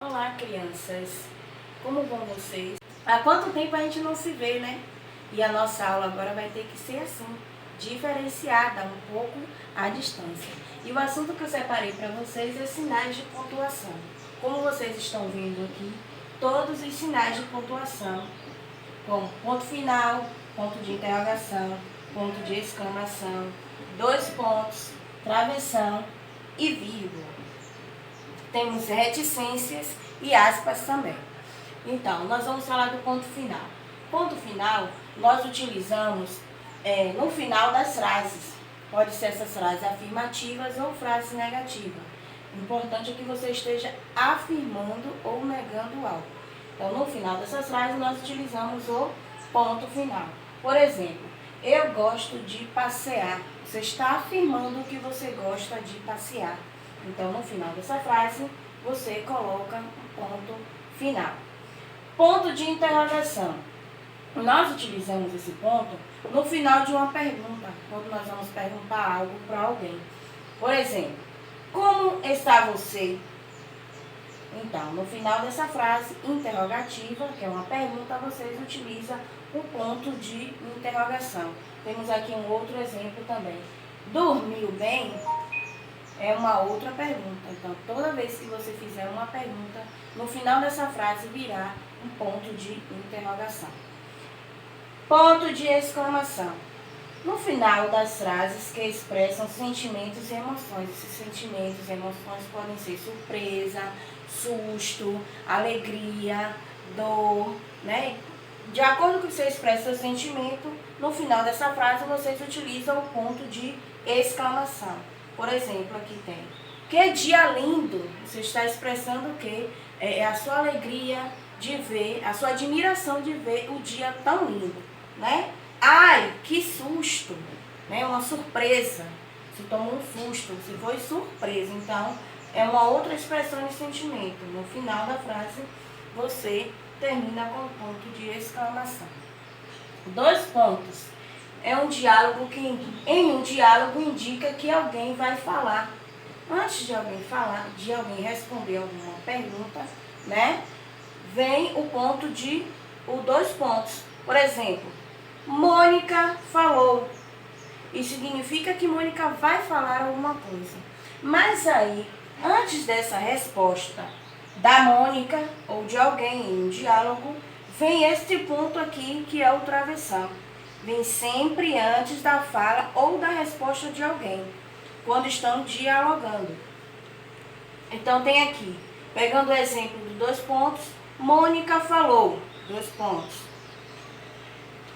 Olá, crianças! Como vão vocês? Há quanto tempo a gente não se vê, né? E a nossa aula agora vai ter que ser assim, diferenciada um pouco à distância. E o assunto que eu separei para vocês é sinais de pontuação. Como vocês estão vendo aqui, todos os sinais de pontuação, como ponto final, ponto de interrogação, ponto de exclamação, dois pontos, travessão e vírgula. Temos reticências e aspas também. Então, nós vamos falar do ponto final. Ponto final, nós utilizamos no final das frases. Pode ser essas frases afirmativas ou frases negativas. O importante é que você esteja afirmando ou negando algo. Então, no final dessas frases, nós utilizamos o ponto final. Por exemplo, eu gosto de passear. Você está afirmando que você gosta de passear. Então, no final dessa frase, você coloca um ponto final. Ponto de interrogação. Nós utilizamos esse ponto no final de uma pergunta, quando nós vamos perguntar algo para alguém. Por exemplo, como está você? Então, no final dessa frase interrogativa, que é uma pergunta, vocês utilizam o ponto de interrogação. Temos aqui um outro exemplo também. Dormiu bem? É uma outra pergunta. Então, toda vez que você fizer uma pergunta, no final dessa frase virá um ponto de interrogação. Ponto de exclamação. No final das frases que expressam sentimentos e emoções. Esses sentimentos e emoções podem ser surpresa, susto, alegria, dor, né? De acordo com que você expressa seu sentimento, no final dessa frase vocês utilizam o ponto de exclamação. Por exemplo, aqui tem, que dia lindo, você está expressando o quê? É a sua alegria de ver, a sua admiração de ver o dia tão lindo, né? Ai, que susto, né? Uma surpresa, você tomou um susto, você foi surpresa, então é uma outra expressão de sentimento. No final da frase, você termina com um ponto de exclamação. Dois pontos. É um diálogo que em um diálogo indica que alguém vai falar. Antes de alguém falar, de alguém responder alguma pergunta, né? Vem o ponto de dois pontos. Por exemplo, Mônica falou. Isso significa que Mônica vai falar alguma coisa. Mas aí, antes dessa resposta da Mônica ou de alguém em um diálogo, vem este ponto aqui que é o travessão. Vem sempre antes da fala ou da resposta de alguém, quando estão dialogando. Então tem aqui, pegando o exemplo de dois pontos, Mônica falou, dois pontos.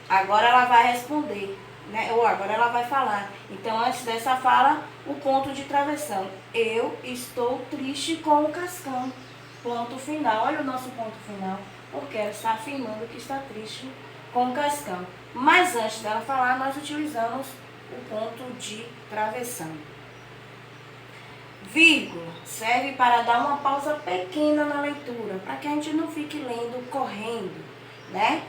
Agora ela vai responder, né? Ou agora ela vai falar. Então antes dessa fala, o ponto de travessão. Eu estou triste com o Cascão. Ponto final. Olha o nosso ponto final, porque ela está afirmando que está triste com o Cascão. Mas antes dela falar, nós utilizamos o ponto de travessão. Vírgula serve para dar uma pausa pequena na leitura, para que a gente não fique lendo correndo, né?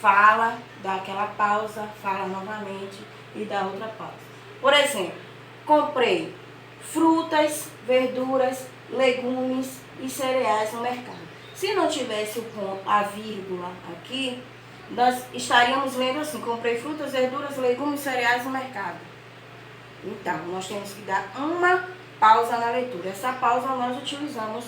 Fala, dá aquela pausa, fala novamente e dá outra pausa. Por exemplo, comprei frutas, verduras, legumes e cereais no mercado. Se não tivesse o ponto, a vírgula aqui, nós estaríamos lendo assim, comprei frutas, verduras, legumes, cereais no mercado. Então, nós temos que dar uma pausa na leitura. Essa pausa nós utilizamos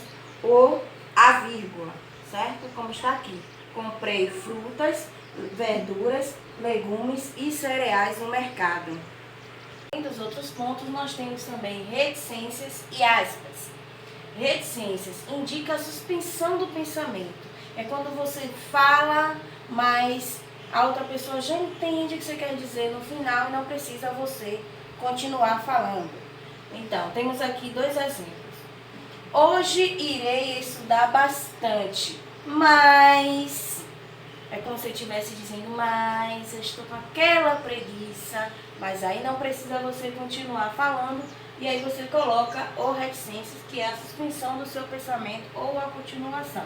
a vírgula, certo? Como está aqui. Comprei frutas, verduras, legumes e cereais no mercado. Além dos outros pontos, nós temos também reticências e aspas. Reticências indica a suspensão do pensamento. É quando você fala, mas a outra pessoa já entende o que você quer dizer no final e não precisa você continuar falando. Então, temos aqui dois exemplos. Hoje irei estudar bastante, mas... É como se eu estivesse dizendo, mas eu estou com aquela preguiça, mas aí não precisa você continuar falando, e aí você coloca o reticências, que é a suspensão do seu pensamento ou a continuação.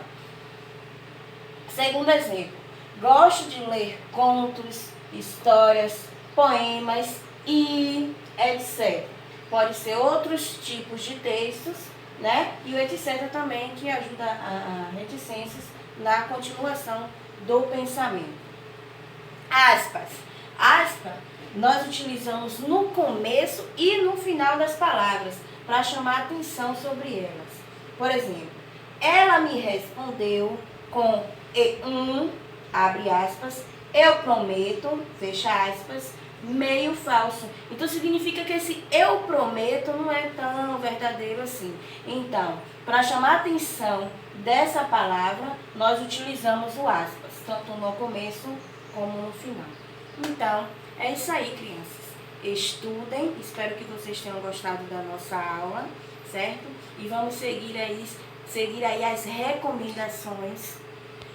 Segundo exemplo, gosto de ler contos, histórias, poemas e etc. Pode ser outros tipos de textos, né? E o etc. também, que ajuda a reticências na continuação do pensamento. Aspas. Aspa, nós utilizamos no começo e no final das palavras para chamar atenção sobre elas. Por exemplo, ela me respondeu com abre aspas, eu prometo, fecha aspas, meio falso. Então significa que esse eu prometo não é tão verdadeiro assim. Então, para chamar a atenção dessa palavra, nós utilizamos o aspas, tanto no começo como no final. Então, é isso aí, crianças. Estudem, espero que vocês tenham gostado da nossa aula, certo? E vamos seguir aí as recomendações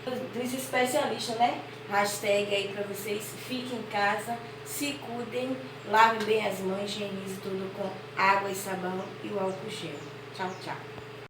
dos especialistas, né? Hashtag aí para vocês, fiquem em casa, se cuidem, lavem bem as mãos, higienize tudo com água e sabão e o álcool gel. Tchau, tchau.